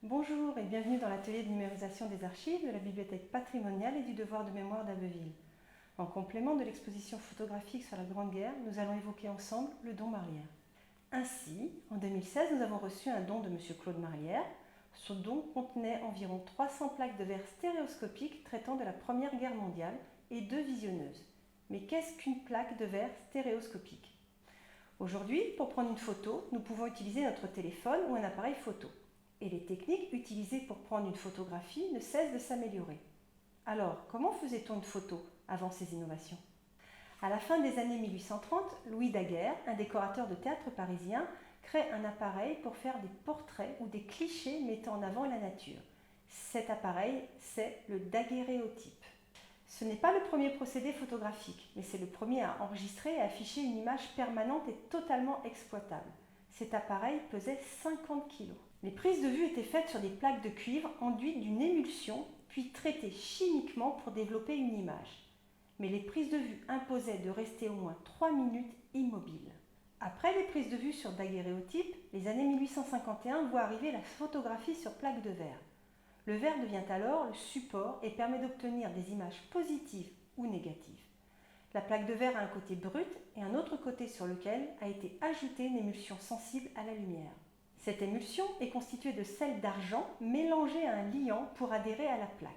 Bonjour et bienvenue dans l'atelier de numérisation des archives de la Bibliothèque patrimoniale et du devoir de mémoire d'Abbeville. En complément de l'exposition photographique sur la Grande Guerre, nous allons évoquer ensemble le don Marlière. Ainsi, en 2016, nous avons reçu un don de M. Claude Marlière. Ce don contenait environ 300 plaques de verre stéréoscopiques traitant de la Première Guerre mondiale et 2 visionneuses. Mais qu'est-ce qu'une plaque de verre stéréoscopique? Aujourd'hui, pour prendre une photo, nous pouvons utiliser notre téléphone ou un appareil photo. Et les techniques utilisées pour prendre une photographie ne cessent de s'améliorer. Alors, comment faisait-on une photo avant ces innovations? À la fin des années 1830, Louis Daguerre, un décorateur de théâtre parisien, crée un appareil pour faire des portraits ou des clichés mettant en avant la nature. Cet appareil, c'est le daguerréotype. Ce n'est pas le premier procédé photographique, mais c'est le premier à enregistrer et afficher une image permanente et totalement exploitable. Cet appareil pesait 50 kg. Les prises de vue étaient faites sur des plaques de cuivre enduites d'une émulsion, puis traitées chimiquement pour développer une image. Mais les prises de vue imposaient de rester au moins 3 minutes immobiles. Après les prises de vue sur daguerréotype, les années 1851 voient arriver la photographie sur plaque de verre. Le verre devient alors le support et permet d'obtenir des images positives ou négatives. La plaque de verre a un côté brut et un autre côté sur lequel a été ajoutée une émulsion sensible à la lumière. Cette émulsion est constituée de sel d'argent mélangé à un liant pour adhérer à la plaque.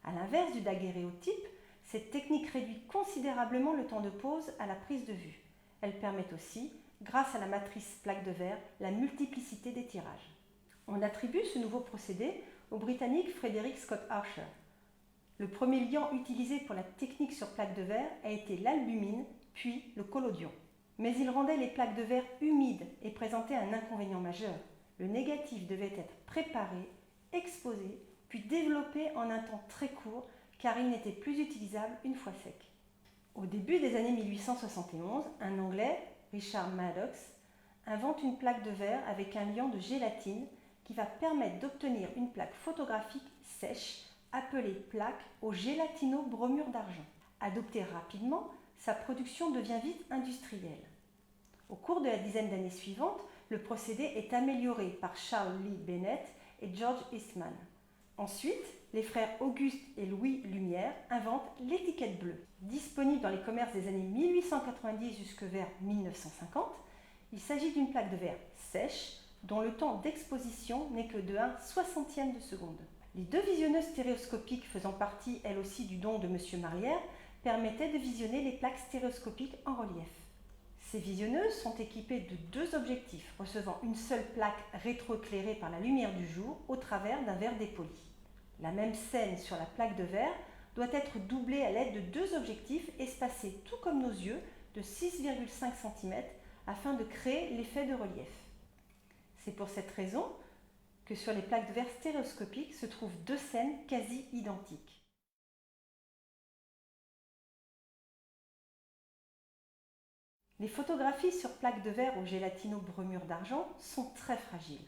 A l'inverse du daguerréotype, cette technique réduit considérablement le temps de pose à la prise de vue. Elle permet aussi, grâce à la matrice plaque de verre, la multiplicité des tirages. On attribue ce nouveau procédé au Britannique Frederick Scott Archer. Le premier liant utilisé pour la technique sur plaque de verre a été l'albumine, puis le collodion. Mais il rendait les plaques de verre humides et présentait un inconvénient majeur. Le négatif devait être préparé, exposé, puis développé en un temps très court, car il n'était plus utilisable une fois sec. Au début des années 1871, un Anglais, Richard Maddox, invente une plaque de verre avec un liant de gélatine qui va permettre d'obtenir une plaque photographique sèche appelée plaque au gélatino-bromure d'argent. Adoptée rapidement, sa production devient vite industrielle. Au cours de la dizaine d'années suivantes, le procédé est amélioré par Charles Lee Bennett et George Eastman. Ensuite, les frères Auguste et Louis Lumière inventent l'étiquette bleue. Disponible dans les commerces des années 1890 jusque vers 1950, il s'agit d'une plaque de verre sèche dont le temps d'exposition n'est que de 1/60 de seconde. Les 2 visionneuses stéréoscopiques faisant partie, elles aussi, du don de M. Marlière, permettaient de visionner les plaques stéréoscopiques en relief. Ces visionneuses sont équipées de 2 objectifs, recevant une seule plaque rétroéclairée par la lumière du jour au travers d'un verre dépoli. La même scène sur la plaque de verre doit être doublée à l'aide de 2 objectifs espacés tout comme nos yeux de 6,5 cm afin de créer l'effet de relief. C'est pour cette raison que sur les plaques de verre stéréoscopiques se trouvent 2 scènes quasi identiques. Les photographies sur plaques de verre au gélatino-bromure d'argent sont très fragiles.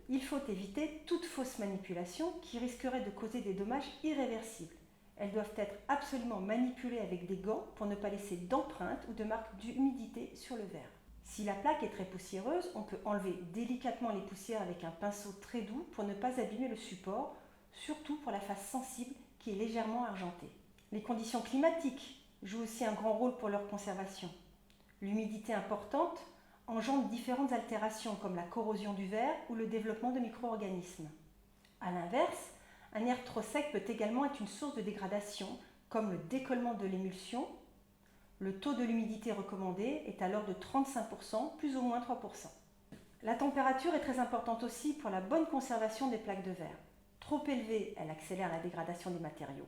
Il faut éviter toute fausse manipulation qui risquerait de causer des dommages irréversibles. Elles doivent être absolument manipulées avec des gants pour ne pas laisser d'empreintes ou de marques d'humidité sur le verre. Si la plaque est très poussiéreuse, on peut enlever délicatement les poussières avec un pinceau très doux pour ne pas abîmer le support, surtout pour la face sensible qui est légèrement argentée. Les conditions climatiques jouent aussi un grand rôle pour leur conservation. L'humidité importante engendre différentes altérations comme la corrosion du verre ou le développement de micro-organismes. A l'inverse, un air trop sec peut également être une source de dégradation comme le décollement de l'émulsion. Le taux de l'humidité recommandé est alors de 35%, plus ou moins 3%. La température est très importante aussi pour la bonne conservation des plaques de verre. Trop élevée, elle accélère la dégradation des matériaux.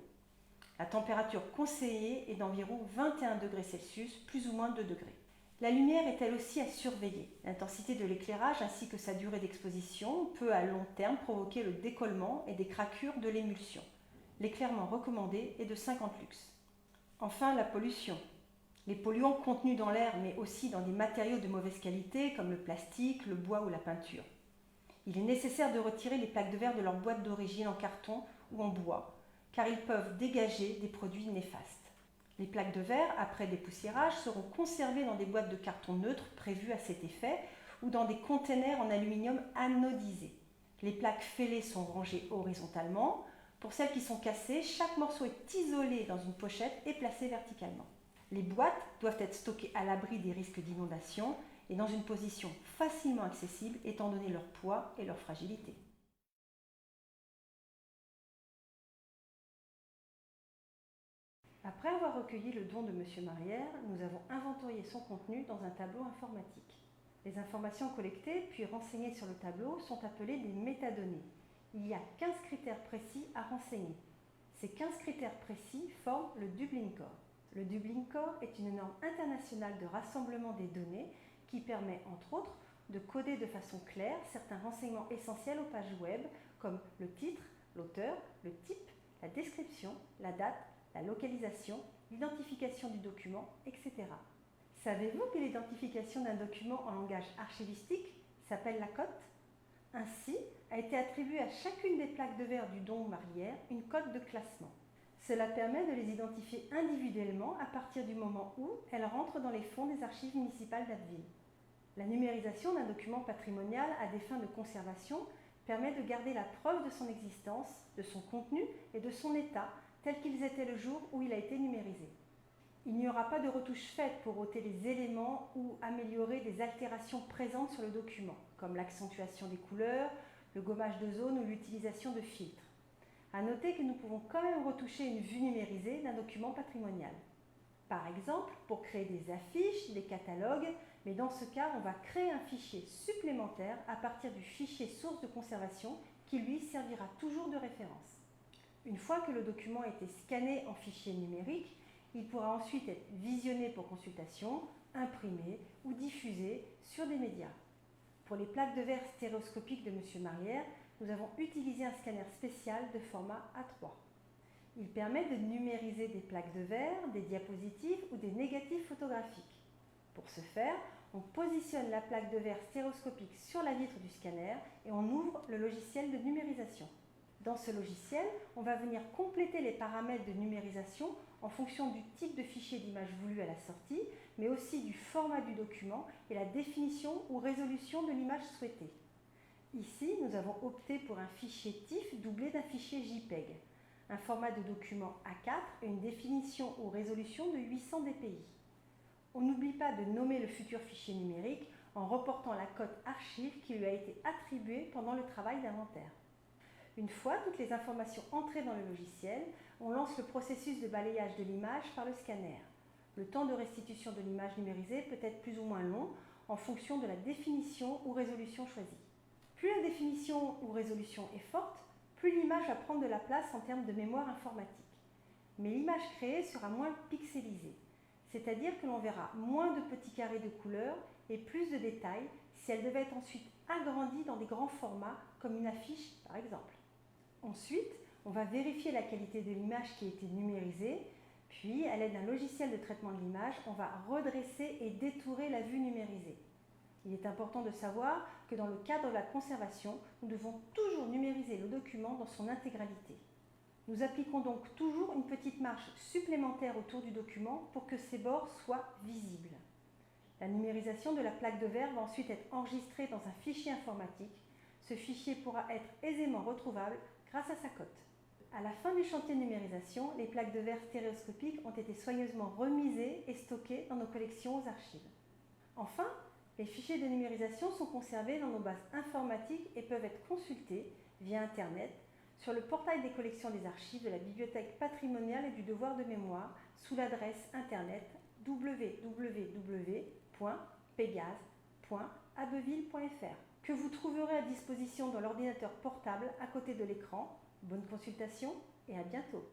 La température conseillée est d'environ 21 degrés Celsius, plus ou moins 2 degrés. La lumière est elle aussi à surveiller. L'intensité de l'éclairage ainsi que sa durée d'exposition peut à long terme provoquer le décollement et des craquures de l'émulsion. L'éclairement recommandé est de 50 lux. Enfin, la pollution. Les polluants contenus dans l'air mais aussi dans des matériaux de mauvaise qualité comme le plastique, le bois ou la peinture. Il est nécessaire de retirer les plaques de verre de leur boîte d'origine en carton ou en bois car ils peuvent dégager des produits néfastes. Les plaques de verre, après dépoussiérage, seront conservées dans des boîtes de carton neutre prévues à cet effet ou dans des containers en aluminium anodisé. Les plaques fêlées sont rangées horizontalement. Pour celles qui sont cassées, chaque morceau est isolé dans une pochette et placé verticalement. Les boîtes doivent être stockées à l'abri des risques d'inondation et dans une position facilement accessible étant donné leur poids et leur fragilité. Après avoir recueilli le don de M. Marlière, nous avons inventorié son contenu dans un tableau informatique. Les informations collectées puis renseignées sur le tableau sont appelées des métadonnées. Il y a 15 critères précis à renseigner. Ces 15 critères précis forment le Dublin Core. Le Dublin Core est une norme internationale de rassemblement des données qui permet, entre autres, de coder de façon claire certains renseignements essentiels aux pages web, comme le titre, l'auteur, le type, la description, la date, la localisation, l'identification du document, etc. Savez-vous que l'identification d'un document en langage archivistique s'appelle la cote? Ainsi, a été attribuée à chacune des plaques de verre du don Marlière une cote de classement. Cela permet de les identifier individuellement à partir du moment où elles rentrent dans les fonds des archives municipales d'Abbeville. La numérisation d'un document patrimonial à des fins de conservation permet de garder la preuve de son existence, de son contenu et de son état tels qu'ils étaient le jour où il a été numérisé. Il n'y aura pas de retouches faites pour ôter les éléments ou améliorer des altérations présentes sur le document, comme l'accentuation des couleurs, le gommage de zones ou l'utilisation de filtres. À noter que nous pouvons quand même retoucher une vue numérisée d'un document patrimonial. Par exemple, pour créer des affiches, des catalogues, mais dans ce cas, on va créer un fichier supplémentaire à partir du fichier source de conservation qui lui servira toujours de référence. Une fois que le document a été scanné en fichier numérique, il pourra ensuite être visionné pour consultation, imprimé ou diffusé sur des médias. Pour les plaques de verre stéréoscopiques de M. Marlière, nous avons utilisé un scanner spécial de format A3. Il permet de numériser des plaques de verre, des diapositives ou des négatifs photographiques. Pour ce faire, on positionne la plaque de verre stéréoscopique sur la vitre du scanner et on ouvre le logiciel de numérisation. Dans ce logiciel, on va venir compléter les paramètres de numérisation en fonction du type de fichier d'image voulu à la sortie, mais aussi du format du document et la définition ou résolution de l'image souhaitée. Ici, nous avons opté pour un fichier TIFF doublé d'un fichier JPEG, un format de document A4 et une définition ou résolution de 800 dpi. On n'oublie pas de nommer le futur fichier numérique en reportant la cote archive qui lui a été attribuée pendant le travail d'inventaire. Une fois toutes les informations entrées dans le logiciel, on lance le processus de balayage de l'image par le scanner. Le temps de restitution de l'image numérisée peut être plus ou moins long en fonction de la définition ou résolution choisie. Plus la définition ou résolution est forte, plus l'image va prendre de la place en termes de mémoire informatique. Mais l'image créée sera moins pixelisée, c'est-à-dire que l'on verra moins de petits carrés de couleurs et plus de détails si elle devait être ensuite agrandie dans des grands formats comme une affiche par exemple. Ensuite, on va vérifier la qualité de l'image qui a été numérisée, puis à l'aide d'un logiciel de traitement de l'image, on va redresser et détourer la vue numérisée. Il est important de savoir que dans le cadre de la conservation, nous devons toujours numériser le document dans son intégralité. Nous appliquons donc toujours une petite marge supplémentaire autour du document pour que ses bords soient visibles. La numérisation de la plaque de verre va ensuite être enregistrée dans un fichier informatique. Ce fichier pourra être aisément retrouvable grâce à sa cote. À la fin du chantier de numérisation, les plaques de verre stéréoscopiques ont été soigneusement remisées et stockées dans nos collections aux archives. Enfin, les fichiers de numérisation sont conservés dans nos bases informatiques et peuvent être consultés via Internet sur le portail des collections des archives de la Bibliothèque patrimoniale et du devoir de mémoire sous l'adresse internet www.pégase.abbeville.fr que vous trouverez à disposition dans l'ordinateur portable à côté de l'écran. Bonne consultation et à bientôt.